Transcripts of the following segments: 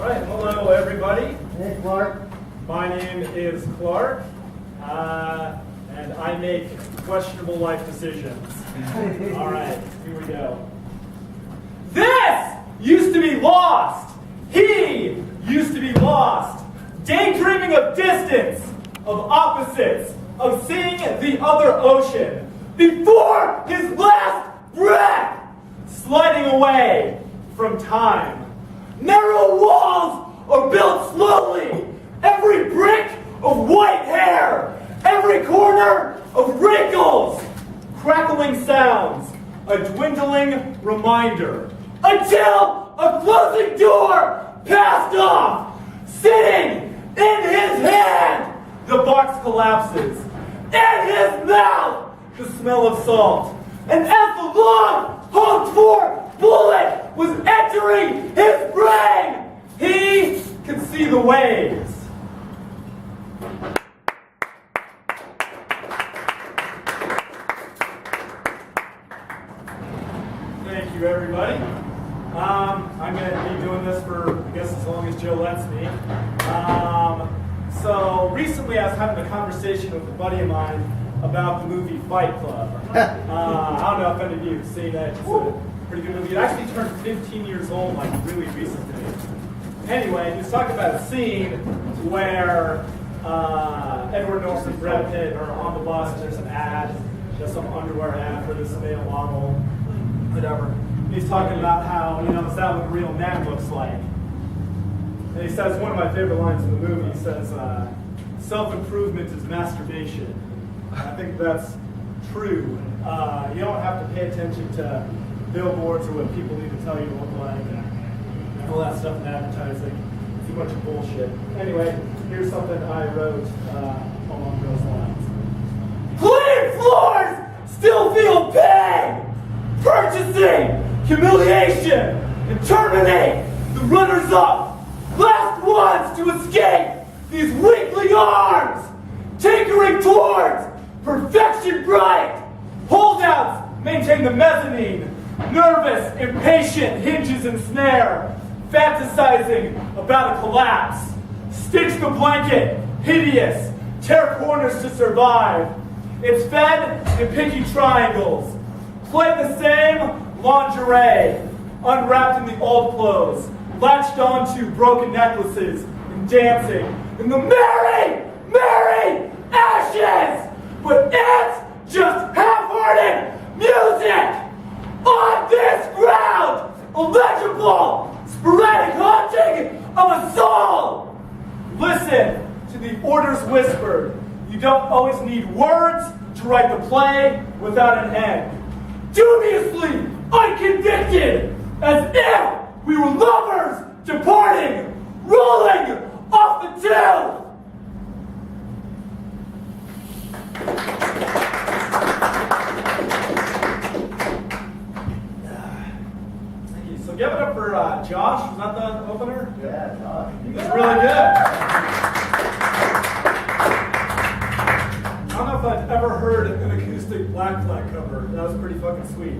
All right, hello everybody. Hey, Clark. My name is Clark, and I make questionable life decisions. All right, here we go. This used to be lost. He used to be lost. Daydreaming of distance, of opposites, of seeing the other ocean. Before his last breath, sliding away from time. Narrow walls are built slowly. Every brick of white hair. Every corner of wrinkles. Crackling sounds. A dwindling reminder. Until a closing door passed off. Sitting in his hand. The box collapses. In his mouth. The smell of salt. And as the long hoped-for bullet was entering his brain, he could see the waves. Thank you, everybody. I'm going to be doing this for, I guess, as long as Joe lets me. So recently I was having a conversation with a buddy of mine about the movie Fight Club. I don't know if any of you have seen it. It's a pretty good movie. It actually turned 15 years old, like really recently. Anyway, he was talking about a scene where Edward Norton and Brad Pitt are on the bus and there's an ad, there's some underwear ad for this male model, whatever. And he's talking about how, is that what a real man looks like? And he says, one of my favorite lines in the movie, he says, self-improvement is masturbation. I think that's true. You don't have to pay attention to billboards or what people need to tell you to look like and all that stuff in advertising. It's a bunch of bullshit. Anyway, here's something I wrote along those lines. Clean floors still feel pain. Purchasing humiliation and terminate the runners-up. Last ones to escape these weakly arms. Tinkering towards perfection bright. Holdouts maintain the mezzanine. Nervous, impatient, hinges and snare. Fantasizing about a collapse. Stitch the blanket, hideous. Tear corners to survive. It's fed in picky triangles. Play the same lingerie. Unwrapped in the old clothes. Latched onto broken necklaces and dancing in the merry ashes! But it's just half-hearted music! On this ground! Illegible! Sporadic haunting of a soul! Listen to the orders whispered. You don't always need words to write the play without an end. Dubiously unconvicted, as if we were lovers departing, rolling off the tube! Thank you. So give it up for Josh. Was that the opener? Yeah, Josh. He was really good. I don't know if I've ever heard an acoustic Black Flag cover. That was pretty fucking sweet.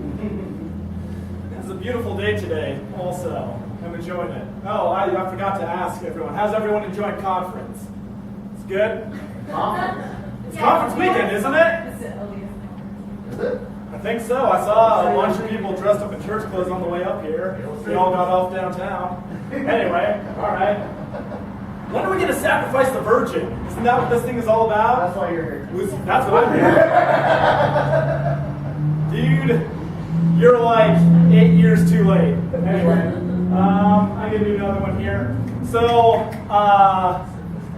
It's a beautiful day today, also. I'm enjoying it. Oh, I forgot to ask everyone. How's everyone enjoying conference? It's good? It's conference weekend, isn't it? Is it? I think so. I saw a bunch of people dressed up in church clothes on the way up here. We all got off downtown. Anyway, all right. When are we going to sacrifice the virgin? Isn't that what this thing is all about? That's why you're here. That's what I'm here. Dude, you're like 8 years too late. Anyway, I'm going to do another one here. So,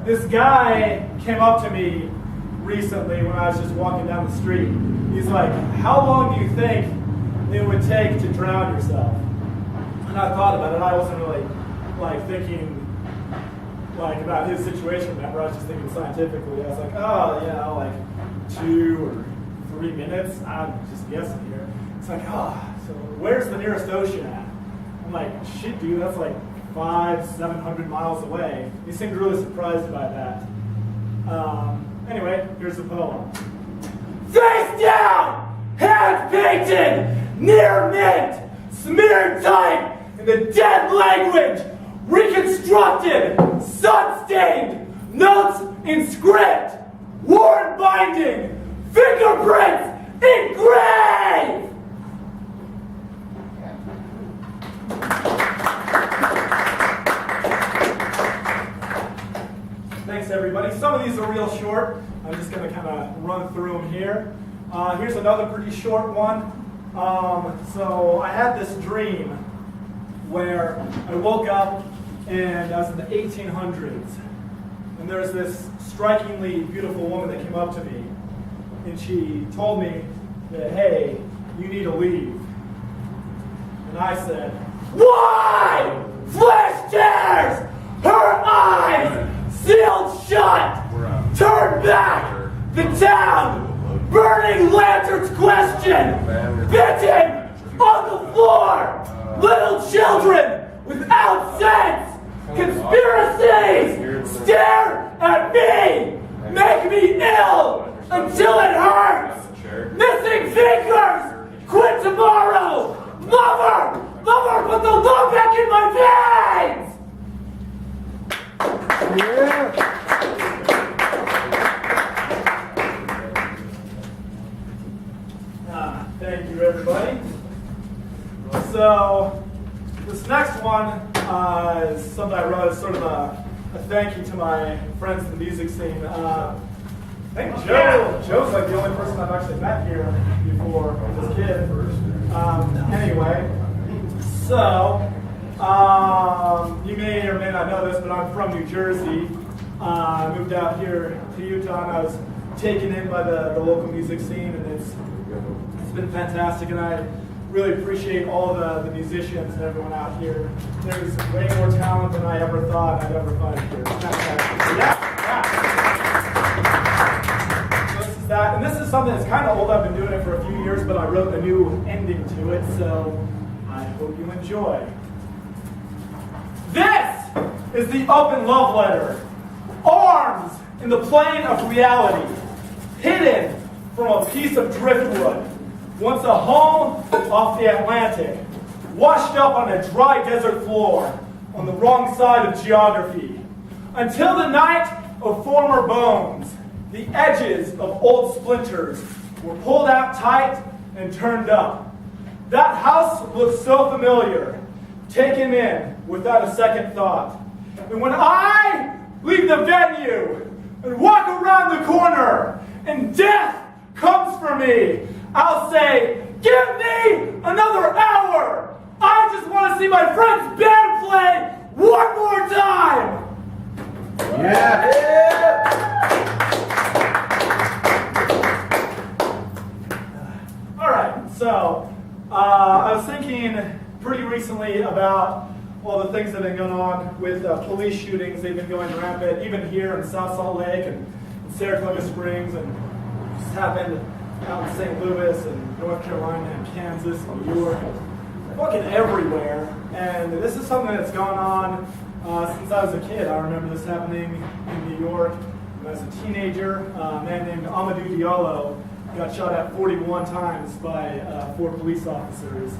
this guy came up to me recently when I was just walking down the street. He's like, how long do you think it would take to drown yourself? And I thought about it. I wasn't really thinking about his situation. Remember, I was just thinking scientifically. I was like, like 2 or 3 minutes. I'm just guessing here. It's like, so where's the nearest ocean at? I'm like, shit, dude, that's like 500-700 miles away. He seemed really surprised by that. Anyway, here's the poem. Face down, hand painted, near mint, smeared tight in the dead language reconstructed, sun-stained, notes in script, warrant binding, fingerprints engraved! Thanks, everybody. Some of these are real short. I'm just going to kind of run through them here. Here's another pretty short one. So I had this dream where I woke up and I was in the 1800s. And there's this strikingly beautiful woman that came up to me. And she told me that, hey, you need to leave. And I said, why? Flesh tears! Her eyes sealed shut! Turn back! The town! Burning lanterns question! Bitten on the floor! Little children without sense! Conspiracies! Stare at me! Make me ill until it hurts! Missing fingers! Quit tomorrow! Lover! Lover, put the law back in my veins! Yeah. Thank you, everybody. So, this next one is something I wrote as sort of a thank you to my friends in the music scene. I think Joe's like the only person I've actually met here before this kid. Anyway, so you may or may not know this, but I'm from New Jersey. I moved out here to Utah, and I was taken in by the local music scene, and it's been fantastic, and I really appreciate all the musicians and everyone out here. There's way more talent than I ever thought I'd ever find here. It's fantastic. So yeah. So this is that, and this is something that's kind of old. I've been doing it for a few years, but I wrote a new ending to it, so I hope you enjoy. This is the open love letter. Arms in the plane of reality, hidden from a piece of driftwood. Once a home off the Atlantic, washed up on a dry desert floor on the wrong side of geography. Until the night of former bones, the edges of old splinters were pulled out tight and turned up. That house looked so familiar, taken in without a second thought. And when I leave the venue and walk around the corner and death comes for me, I'll say, give me another hour. I just want to see my friend's band play one more time. Yeah. All right, so I was thinking pretty recently about all the things that have been going on with police shootings. They've been going rampant, even here in South Salt Lake and Saratoga Springs, and just happened out in St. Louis and North Carolina and Kansas and New York, fucking everywhere. And this is something that's gone on since I was a kid. I remember this happening in New York when I was a teenager. A man named Amadou Diallo got shot at 41 times by 4 police officers.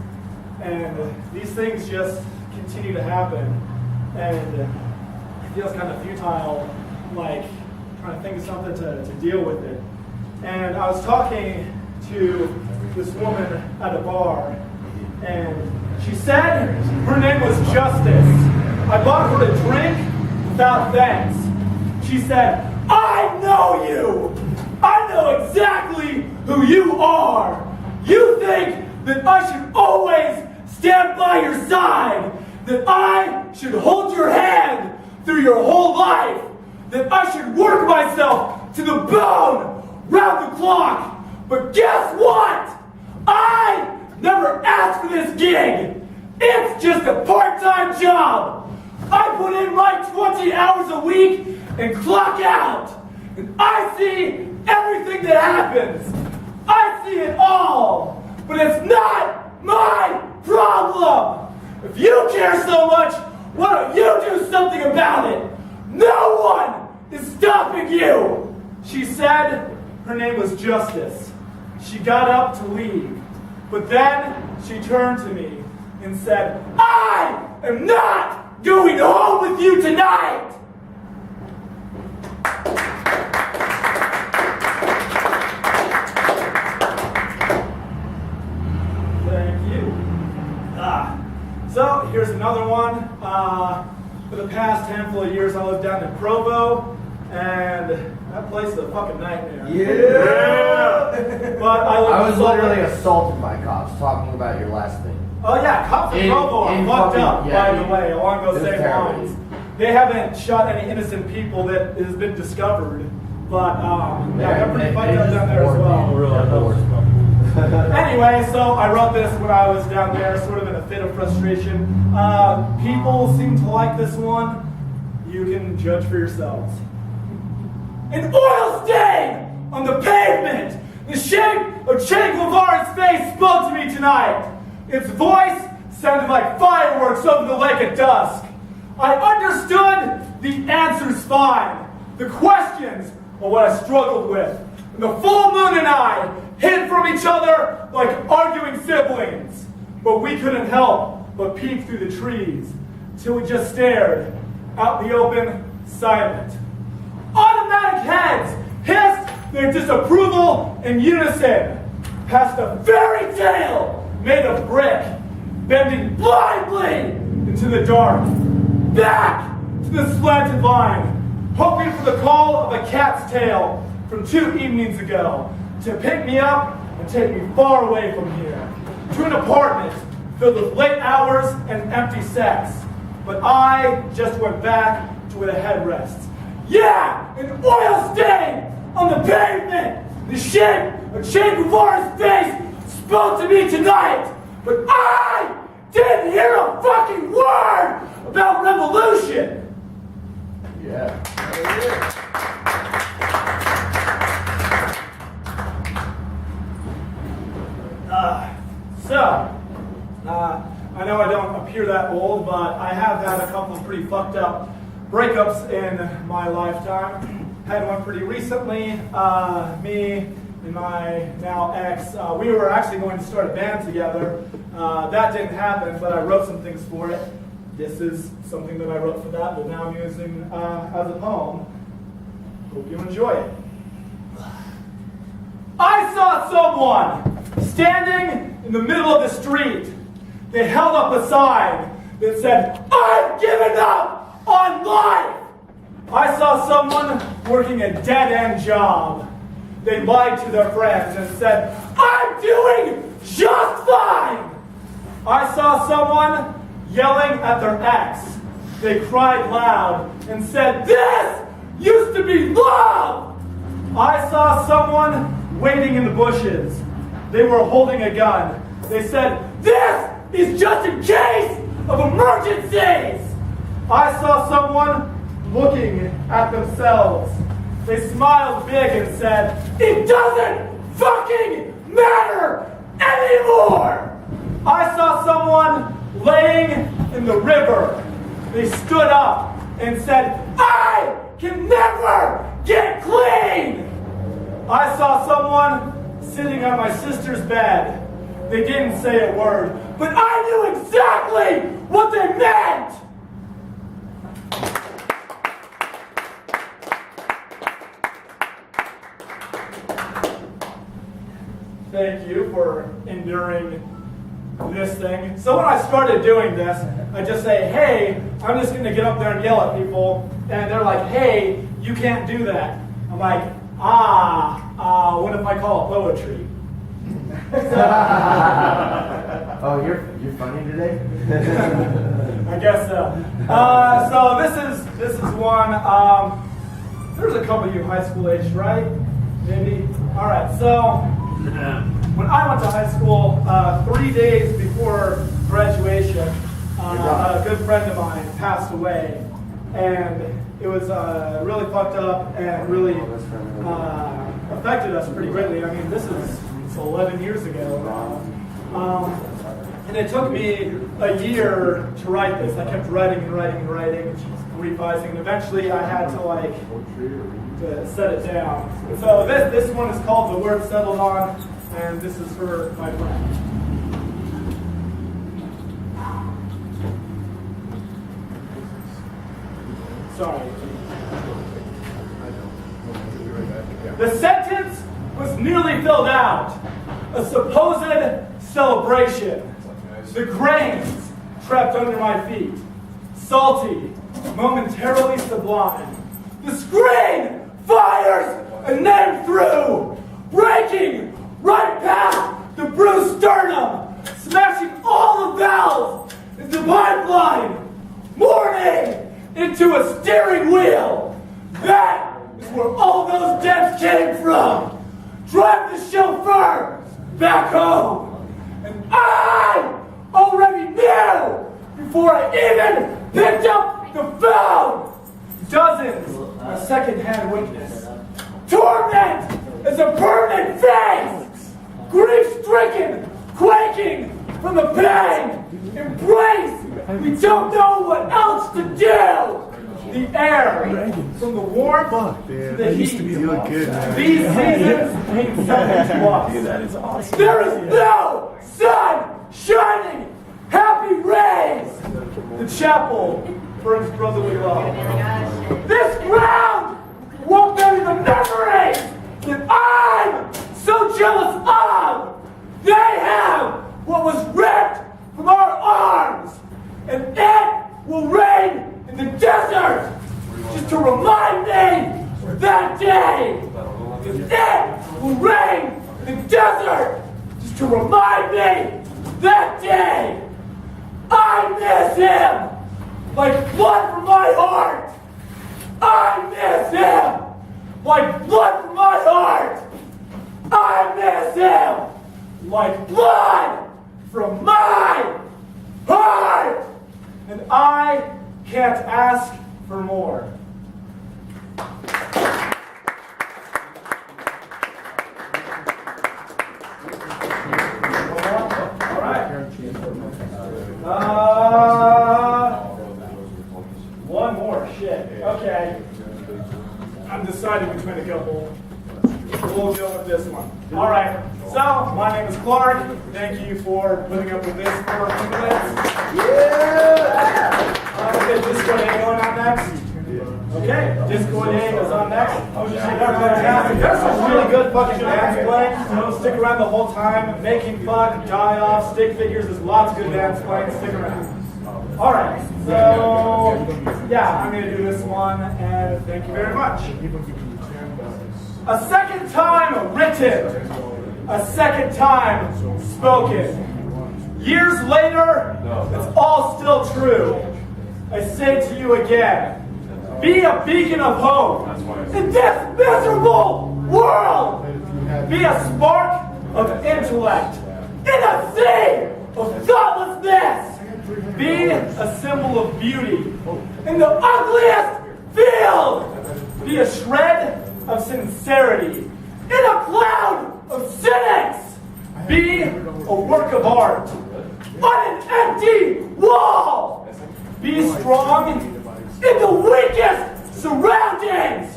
And these things just continue to happen. And it feels kind of futile, like trying to think of something to deal with it. And I was talking to this woman at a bar, and she said her name was Justice. I bought her a drink without thanks. She said, I know you! I know exactly who you are! You think that I should always stand by your side, that I should hold your hand through your whole life, that I should work myself to the bone round the clock. But guess what? I never asked for this gig. It's just a part-time job. I put in my 20 hours a week and clock out. And I see everything that happens. I see it all. But it's not my problem. If you care so much, why don't you do something about it? No one is stopping you. She said her name was Justice. She got up to leave, but then she turned to me and said, I am not going home with you tonight. Thank you. So here's another one. For the past handful of years, I lived down in Provo, and that place is a fucking nightmare. Yeah! But I was literally assaulted by cops talking about your last thing. Oh yeah, cops in Provo are fucked up, by the way, along those same lines. They haven't shot any innocent people that has been discovered, but they're pretty fucked up down there as well. Anyway, so I wrote this when I was down there, sort of in a fit of frustration. People seem to like this one. You can judge for yourselves. An oil stain on the pavement! The shape of Che Guevara's face spoke to me tonight. Its voice sounded like fireworks over the lake at dusk. I understood the answers fine. The questions are what I struggled with. And the full moon and I hid from each other like arguing siblings. But we couldn't help but peek through the trees till we just stared out in the open, silent. Automatic heads hissed their disapproval in unison past a fairy tale made of brick, bending blindly into the dark. Back to the slanted line, hoping for the call of a cat's tail from 2 evenings ago to pick me up and take me far away from here, to an apartment filled with late hours and empty sex. But I just went back to where the head rests. Yeah, an oil stain on the pavement. The shape of Che Guevara's face spoke to me tonight, but I didn't hear a fucking word about revolution. Yeah. I know I don't appear that old, but I have had a couple of pretty fucked up breakups in my lifetime. Had one pretty recently. Me and my now ex, we were actually going to start a band together. That didn't happen, but I wrote some things for it. This is something that I wrote for that now I'm using as a poem. Hope you enjoy it. I saw someone standing in the middle of the street. They held up a sign that said, "I've given up on life." I saw someone working a dead-end job. They lied to their friends and said, "I'm doing just fine." I saw someone yelling at their ex. They cried loud and said, "This used to be love." I saw someone waiting in the bushes. They were holding a gun. They said, "This is just in case of emergencies." I saw someone looking at themselves. They smiled big and said, "It doesn't fucking matter anymore." I saw someone laying in the river. They stood up and said, "I can never get clean." I saw someone sitting on my sister's bed. They didn't say a word, but I knew exactly what they meant. Thank you for enduring this thing. So when I started doing this, I just say, "Hey, I'm just going to get up there and yell at people." And they're like, "Hey, you can't do that." I'm like, what if I call it poetry? Oh, you're funny today? I guess so. So this is one. There's a couple of you high school age, right? Maybe. All right. So when I went to high school, 3 days before graduation, a good friend of mine passed away, and it was really fucked up and really affected us pretty greatly. I mean, it's 11 years ago now. And it took me a year to write this. I kept writing and writing and writing, revising, and eventually I had to set it down. And so this one is called "The Word Settled On," and this is for my friend. Sorry. The sentence was nearly filled out. A supposed celebration. The grains trapped under my feet. Salty, momentarily sublime. The screen fires a name through, breaking right past the bruised sternum, smashing all the valves into pipeline, morning into a steering wheel. That is where all those dents came from. Drive the chauffeur back home. And I already knew before I even picked up the phone. Dozens of second-hand witness. Torment is a permanent face. Grief-stricken, quaking from the pain. Embrace. We don't know what else to do. The air from the warmth to the heat. These seasons mean something to us. That is awesome. There is no sun shining. Happy rays. The chapel burns brotherly love. This ground won't bury the memories that I'm so jealous of. They have what was ripped from our arms, and it will rain in the desert just to remind me that day. And it will rain in the desert just to remind me that day. I miss him like blood from my heart. I miss him like blood from my heart. I miss him like blood from my heart. And I can't ask for more. All right. One more. Shit. Okay. I'm deciding between a couple. We'll go with this one. All right. So, my name is Clark. Thank you for putting up with this for a few minutes. Yeah! Okay, Disco Day going on next. Okay, Disco Day is on next. There's some really good fucking bands playing. So stick around the whole time. Making Fun, Die Off, Stick Figures. There's lots of good bands playing. Stick around. All right. So, yeah, I'm going to do this one, and thank you very much. A second time written, a second time spoken. Years later, it's all still true. I say to you again, be a beacon of hope in this miserable world. Be a spark of intellect in a sea of thoughtlessness. Be a symbol of beauty in the ugliest field. Be a shred of sincerity in a cloud of cynics. Be a work of art on an empty wall. Be strong in the weakest surroundings.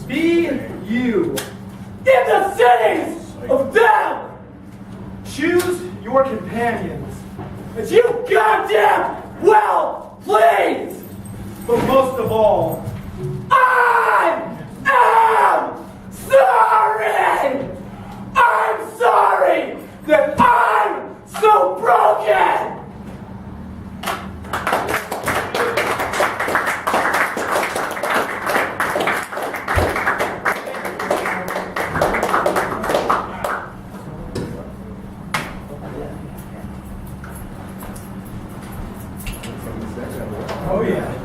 Be you in the cities of them. Choose your companions as you goddamn well please. But most of all, I am sorry. I'm sorry that I'm so broken. Oh yeah.